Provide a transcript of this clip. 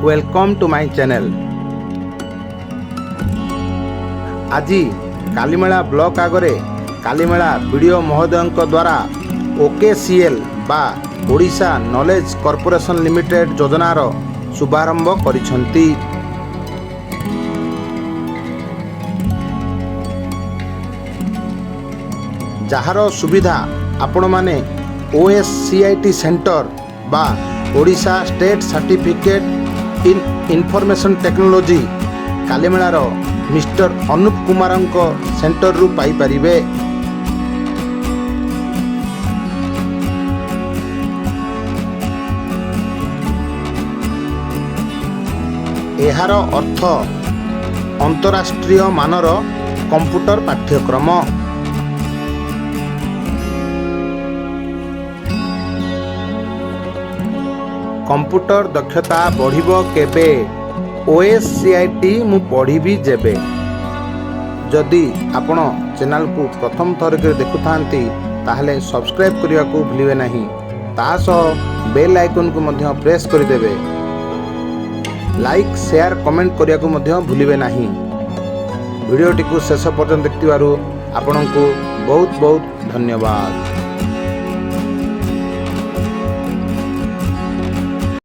Welcome to my channel. आज Kalimela block आगरे Kalimela video महोदय द्वारा OKCL बा ओडिशा नॉलेज कॉर्पोरेशन लिमिटेड योजनार शुभारंभ करिसंती। जहार सुविधा आपण माने OSCIT सेंटर बा Odisha state certificate in information technology कालीमेलार मिस्टर अनुप कुमार सेंटर रु पाई परिबे। एहार अर्थ अंतरराष्ट्रीय मानर कंप्यूटर पाठ्यक्रम। कंप्यूटर दक्षता बढ़िबो केबे OSCIT मु पढ़ी जेबे। जदि आपण चैनल को प्रथम थर के देखुथांती ताहले सब्सक्राइब करिया को भूलिबे नहीं, तासो बेल आइकन को मध्य प्रेस कर देबे। लाइक शेयर कमेंट करिया को मध्य भूलिबे नहीं। वीडियोटी को शेष पर्यंत देखतिबारु आपनको बहुत बहुत धन्यवाद।